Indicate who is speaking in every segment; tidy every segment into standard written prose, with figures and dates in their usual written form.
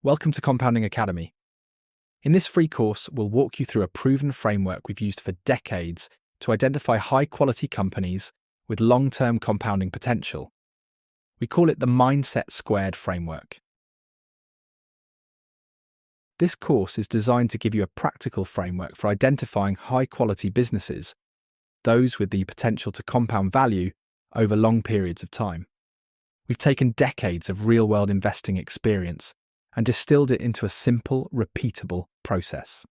Speaker 1: Welcome to Compounding Academy. In this free course, we'll walk you through a proven framework we've used for decades to identify high-quality companies with long-term compounding potential. We call it the Mindset Squared framework. This course is designed to give you a practical framework for identifying high-quality businesses, those with the potential to compound value over long periods of time. We've taken decades of real-world investing experience and distilled it into a simple, repeatable process.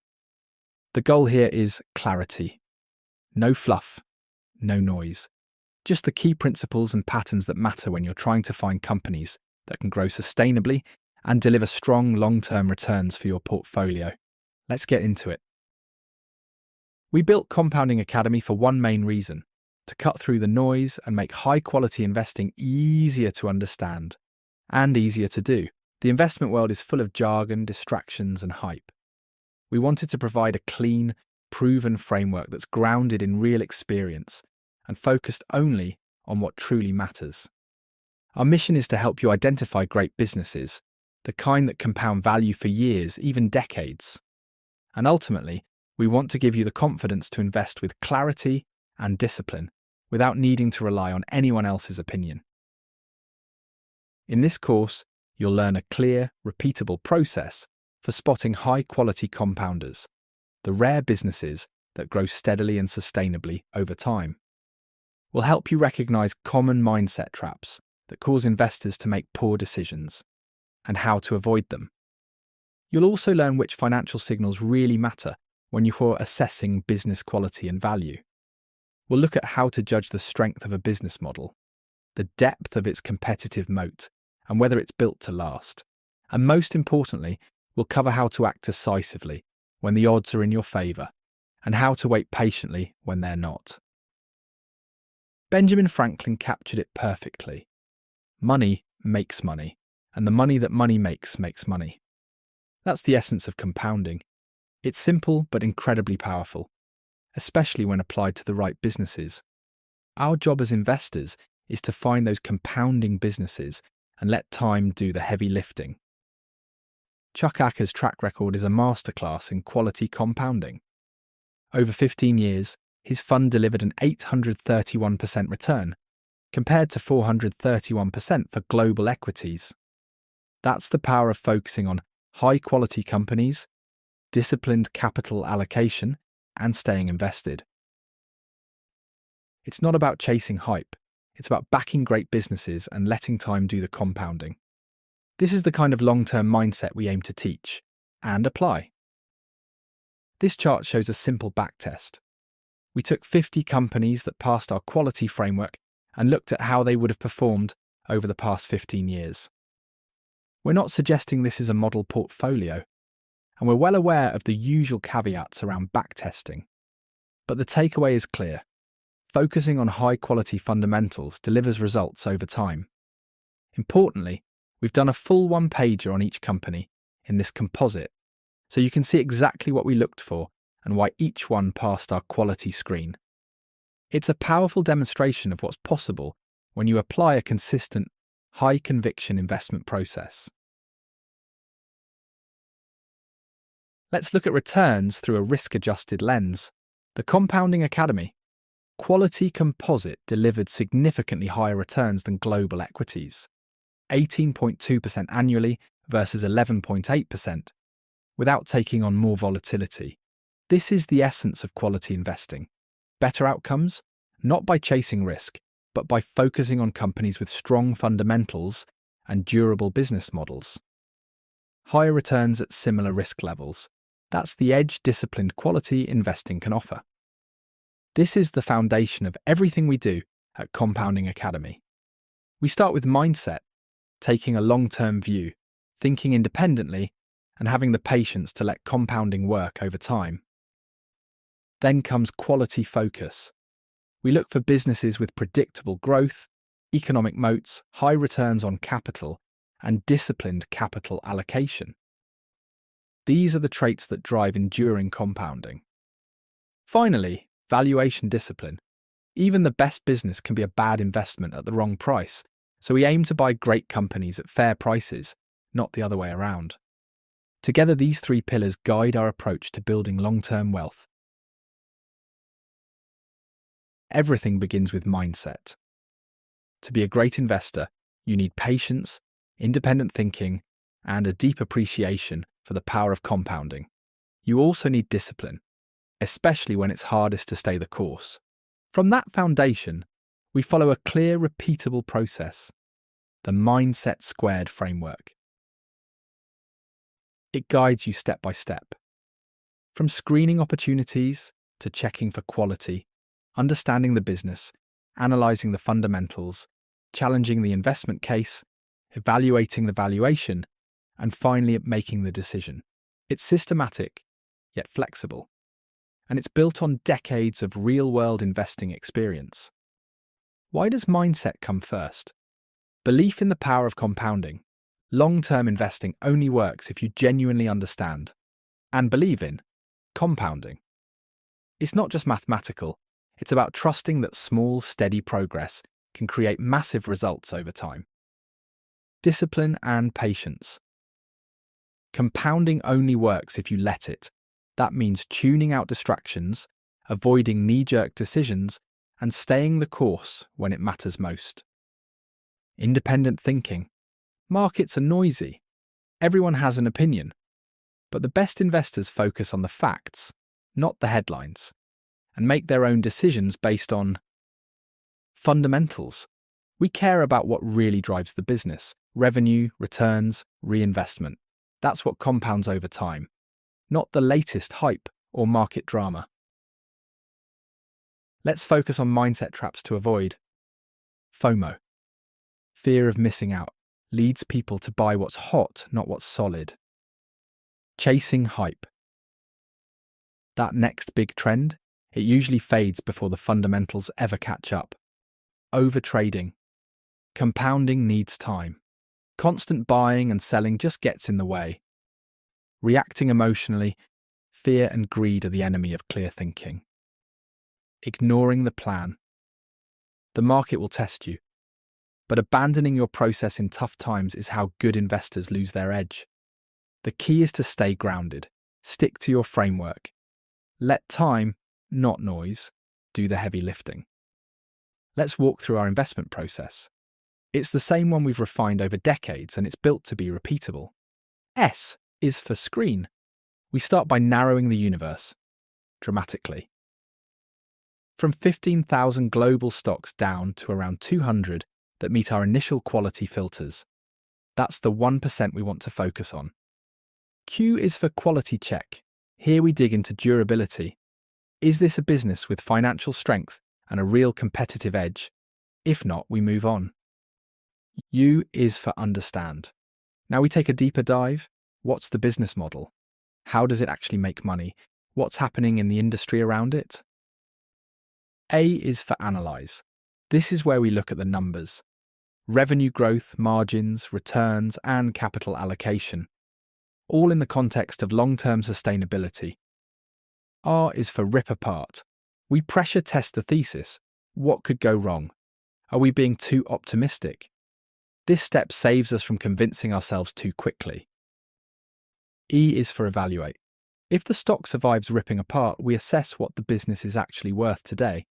Speaker 1: The goal here is clarity. No fluff, no noise. Just the key principles and patterns that matter when you're trying to find companies that can grow sustainably and deliver strong long-term returns for your portfolio. Let's get into it. We built Compounding Academy for one main reason: to cut through the noise and make high-quality investing easier to understand and easier to do. The investment world is full of jargon, distractions, and hype. We wanted to provide a clean, proven framework that's grounded in real experience and focused only on what truly matters. Our mission is to help you identify great businesses, the kind that compound value for years, even decades. And ultimately, we want to give you the confidence to invest with clarity and discipline without needing to rely on anyone else's opinion. In this course, you'll learn a clear, repeatable process for spotting high-quality compounders, the rare businesses that grow steadily and sustainably over time. We'll help you recognize common mindset traps that cause investors to make poor decisions and how to avoid them. You'll also learn which financial signals really matter when you're assessing business quality and value. We'll look at how to judge the strength of a business model, the depth of its competitive moat, and whether it's built to last. And most importantly, we'll cover how to act decisively when the odds are in your favour, and how to wait patiently when they're not. Benjamin Franklin captured it perfectly. Money makes money, and the money that money makes money. That's the essence of compounding. It's simple but incredibly powerful, especially when applied to the right businesses. Our job as investors is to find those compounding businesses and let time do the heavy lifting. Chuck Akre's track record is a masterclass in quality compounding. Over 15 years, his fund delivered an 831% return, compared to 431% for global equities. That's the power of focusing on high-quality companies, disciplined capital allocation, and staying invested. It's not about chasing hype. It's about backing great businesses and letting time do the compounding. This is the kind of long-term mindset we aim to teach and apply. This chart shows a simple backtest. We took 50 companies that passed our quality framework and looked at how they would have performed over the past 15 years. We're not suggesting this is a model portfolio, and we're well aware of the usual caveats around backtesting. But the takeaway is clear. Focusing on high-quality fundamentals delivers results over time. Importantly, we've done a full one-pager on each company in this composite, so you can see exactly what we looked for and why each one passed our quality screen. It's a powerful demonstration of what's possible when you apply a consistent, high-conviction investment process. Let's look at returns through a risk-adjusted lens. The Compounding Academy. Quality composite delivered significantly higher returns than global equities, 18.2% annually versus 11.8%, without taking on more volatility. This is the essence of quality investing. Better outcomes, not by chasing risk, but by focusing on companies with strong fundamentals and durable business models. Higher returns at similar risk levels. That's the edge disciplined quality investing can offer. This is the foundation of everything we do at Compounding Academy. We start with mindset, taking a long-term view, thinking independently, and having the patience to let compounding work over time. Then comes quality focus. We look for businesses with predictable growth, economic moats, high returns on capital, and disciplined capital allocation. These are the traits that drive enduring compounding. Finally, valuation discipline. Even the best business can be a bad investment at the wrong price, so we aim to buy great companies at fair prices, not the other way around. Together, these three pillars guide our approach to building long-term wealth. Everything begins with mindset. To be a great investor, you need patience, independent thinking, and a deep appreciation for the power of compounding. You also need discipline, especially when it's hardest to stay the course. From that foundation, we follow a clear, repeatable process, the Mindset Squared framework. It guides you step by step. From screening opportunities to checking for quality, understanding the business, analysing the fundamentals, challenging the investment case, evaluating the valuation, and finally making the decision. It's systematic, yet flexible, and it's built on decades of real-world investing experience. Why does mindset come first? Belief in the power of compounding. Long-term investing only works if you genuinely understand and believe in compounding. It's not just mathematical, it's about trusting that small, steady progress can create massive results over time. Discipline and patience. Compounding only works if you let it. That means tuning out distractions, avoiding knee-jerk decisions, and staying the course when it matters most. Independent thinking. Markets are noisy. Everyone has an opinion. But the best investors focus on the facts, not the headlines, and make their own decisions based on fundamentals. We care about what really drives the business: revenue, returns, reinvestment. That's what compounds over time, not the latest hype or market drama. Let's focus on mindset traps to avoid. FOMO. Fear of missing out leads people to buy what's hot, not what's solid. Chasing hype. That next big trend, it usually fades before the fundamentals ever catch up. Overtrading. Compounding needs time. Constant buying and selling just gets in the way. Reacting emotionally, fear and greed are the enemy of clear thinking. Ignoring the plan. The market will test you, but abandoning your process in tough times is how good investors lose their edge. The key is to stay grounded, stick to your framework. Let time, not noise, do the heavy lifting. Let's walk through our investment process. It's the same one we've refined over decades, and it's built to be repeatable. S is for screen. We start by narrowing the universe dramatically. From 15,000 global stocks down to around 200 that meet our initial quality filters. That's the 1% we want to focus on. Q is for quality check. Here we dig into durability. Is this a business with financial strength and a real competitive edge? If not, we move on. U is for understand. Now we take a deeper dive. What's the business model? How does it actually make money? What's happening in the industry around it? A is for analyze. This is where we look at the numbers. Revenue growth, margins, returns, and capital allocation. All in the context of long-term sustainability. R is for rip apart. We pressure test the thesis. What could go wrong? Are we being too optimistic? This step saves us from convincing ourselves too quickly. E is for evaluate. If the stock survives ripping apart, we assess what the business is actually worth today.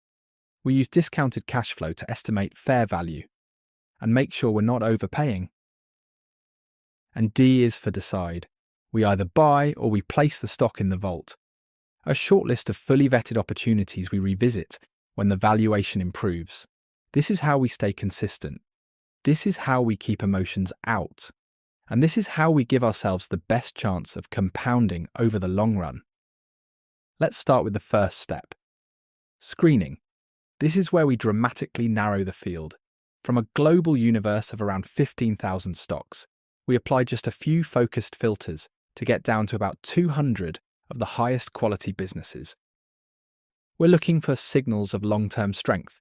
Speaker 1: We use discounted cash flow to estimate fair value and make sure we're not overpaying. And D is for decide. We either buy or we place the stock in the vault. A short list of fully vetted opportunities we revisit when the valuation improves. This is how we stay consistent. This is how we keep emotions out. And this is how we give ourselves the best chance of compounding over the long run. Let's start with the first step. Screening. This is where we dramatically narrow the field. From a global universe of around 15,000 stocks, we apply just a few focused filters to get down to about 200 of the highest quality businesses. We're looking for signals of long-term strength.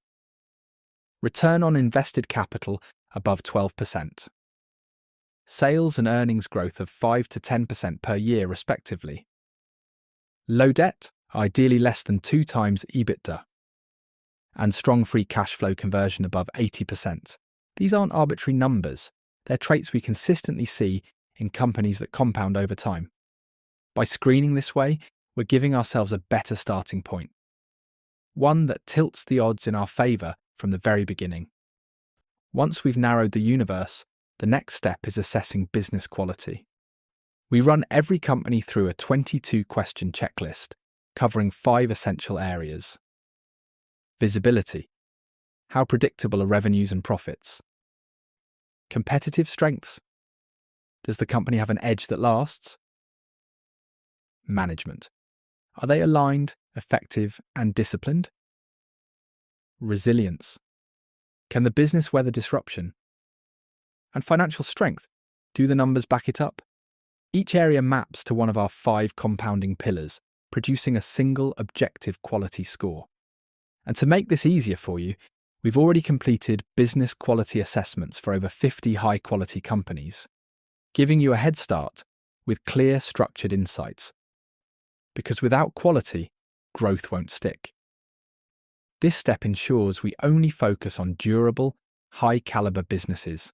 Speaker 1: Return on invested capital above 12%. Sales and earnings growth of 5 to 10% per year respectively. Low debt, ideally less than 2 times EBITDA. And strong free cash flow conversion above 80%. These aren't arbitrary numbers. They're traits we consistently see in companies that compound over time. By screening this way, we're giving ourselves a better starting point, one that tilts the odds in our favour from the very beginning. Once we've narrowed the universe, the next step is assessing business quality. We run every company through a 22-question checklist, covering 5 essential areas. Visibility. How predictable are revenues and profits? Competitive strengths. Does the company have an edge that lasts? Management. Are they aligned, effective, and disciplined? Resilience. Can the business weather disruption? And financial strength. Do the numbers back it up? Each area maps to one of our 5 compounding pillars, producing a single objective quality score. And to make this easier for you, we've already completed business quality assessments for over 50 high-quality companies, giving you a head start with clear, structured insights. Because without quality, growth won't stick. This step ensures we only focus on durable, high-caliber businesses.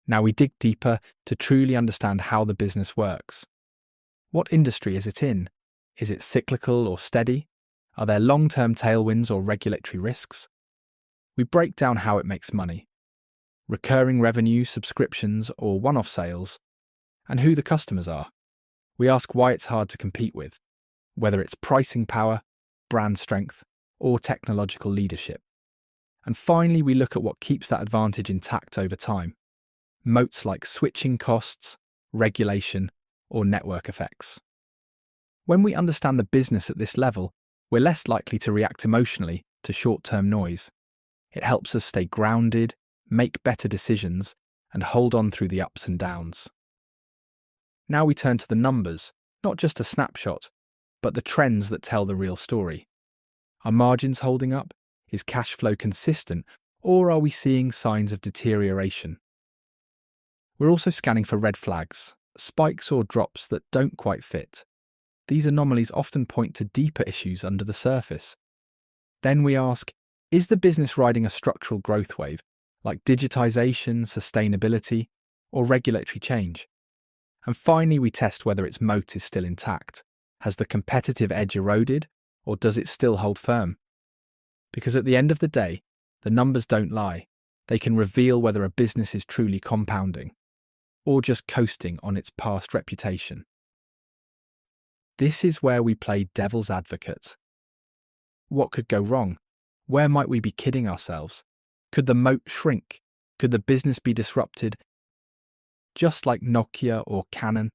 Speaker 1: Now we dig deeper to truly understand how the business works. What industry is it in? Is it cyclical or steady? Are there long-term tailwinds or regulatory risks? We break down how it makes money, recurring revenue, subscriptions, or one-off sales, and who the customers are. We ask why it's hard to compete with, whether it's pricing power, brand strength, or technological leadership. And finally, we look at what keeps that advantage intact over time. Moats like switching costs, regulation, or network effects. When we understand the business at this level, we're less likely to react emotionally to short-term noise. It helps us stay grounded, make better decisions, and hold on through the ups and downs. Now we turn to the numbers, not just a snapshot, but the trends that tell the real story. Are margins holding up? Is cash flow consistent? Or are we seeing signs of deterioration? We're also scanning for red flags, spikes or drops that don't quite fit. These anomalies often point to deeper issues under the surface. Then we ask, is the business riding a structural growth wave, like digitization, sustainability, or regulatory change? And finally, we test whether its moat is still intact. Has the competitive edge eroded, or does it still hold firm? Because at the end of the day, the numbers don't lie. They can reveal whether a business is truly compounding, or just coasting on its past reputation. This is where we play devil's advocate. What could go wrong? Where might we be kidding ourselves? Could the moat shrink? Could the business be disrupted? Just like Nokia or Canon?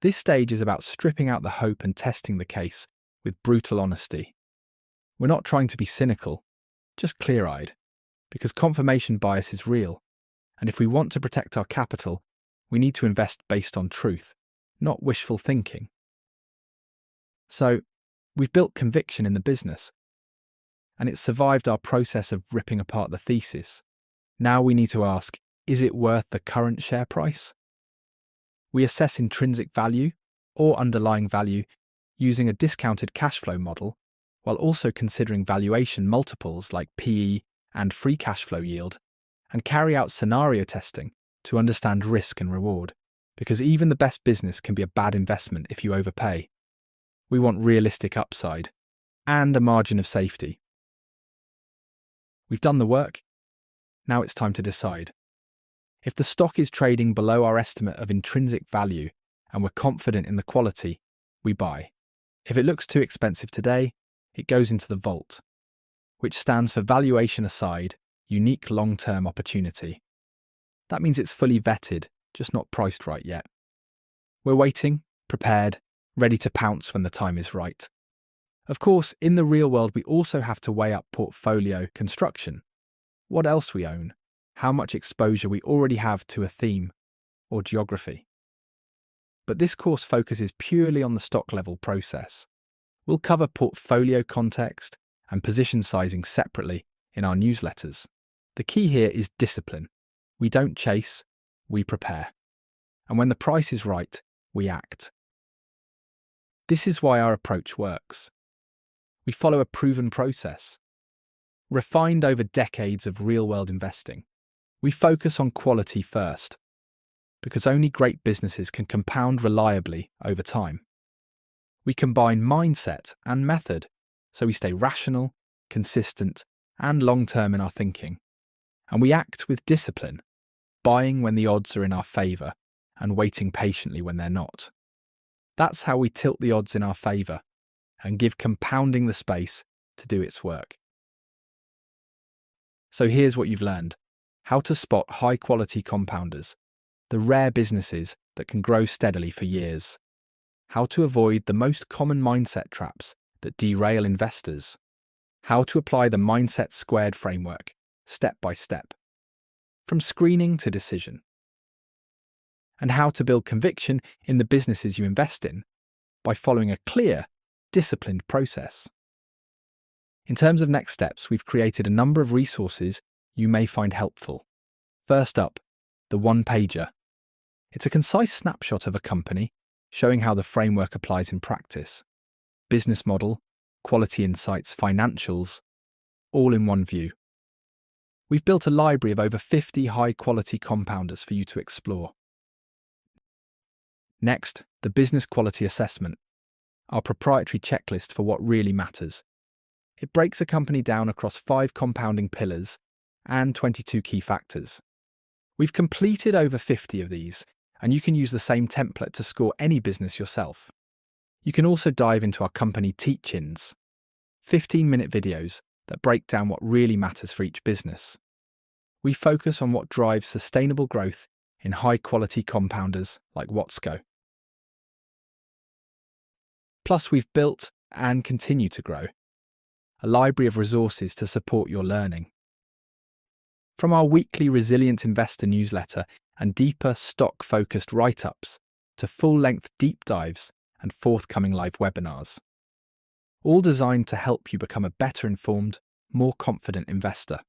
Speaker 1: This stage is about stripping out the hope and testing the case with brutal honesty. We're not trying to be cynical, just clear-eyed, because confirmation bias is real, and if we want to protect our capital, we need to invest based on truth, not wishful thinking. So, we've built conviction in the business, and it's survived our process of ripping apart the thesis. Now we need to ask, is it worth the current share price? We assess intrinsic value or underlying value using a discounted cash flow model, while also considering valuation multiples like PE and free cash flow yield, and carry out scenario testing to understand risk and reward, because even the best business can be a bad investment if you overpay. We want realistic upside and a margin of safety. We've done the work. Now it's time to decide. If the stock is trading below our estimate of intrinsic value and we're confident in the quality, we buy. If it looks too expensive today, it goes into the vault, which stands for valuation aside, unique long-term opportunity. That means it's fully vetted, just not priced right yet. We're waiting, prepared, ready to pounce when the time is right. Of course, in the real world, we also have to weigh up portfolio construction. What else we own, how much exposure we already have to a theme or geography. But this course focuses purely on the stock level process. We'll cover portfolio context and position sizing separately in our newsletters. The key here is discipline. We don't chase, we prepare. And when the price is right, we act. This is why our approach works. We follow a proven process, refined over decades of real-world investing. We focus on quality first. because only great businesses can compound reliably over time. We combine mindset and method, so we stay rational, consistent, and long-term in our thinking. And we act with discipline, buying when the odds are in our favour and waiting patiently when they're not. That's how we tilt the odds in our favour and give compounding the space to do its work. So here's what you've learned: how to spot high-quality compounders, the rare businesses that can grow steadily for years, how to avoid the most common mindset traps that derail investors, how to apply the Mindset Squared framework, step by step, from screening to decision, and how to build conviction in the businesses you invest in by following a clear, disciplined process. In terms of next steps, we've created a number of resources you may find helpful. First up, the one-pager. It's a concise snapshot of a company, showing how the framework applies in practice. Business model, quality insights, financials, all in one view. We've built a library of over 50 high-quality compounders for you to explore. Next, the business quality assessment, our proprietary checklist for what really matters. It breaks a company down across 5 compounding pillars and 22 key factors. We've completed over 50 of these, and you can use the same template to score any business yourself. You can also dive into our company teach-ins, 15-minute videos that break down what really matters for each business. We focus on what drives sustainable growth in high-quality compounders like Watsco. Plus, we've built and continue to grow a library of resources to support your learning. From our weekly Resilient Investor newsletter and deeper stock-focused write-ups to full-length deep dives and forthcoming live webinars, all designed to help you become a better informed, more confident investor.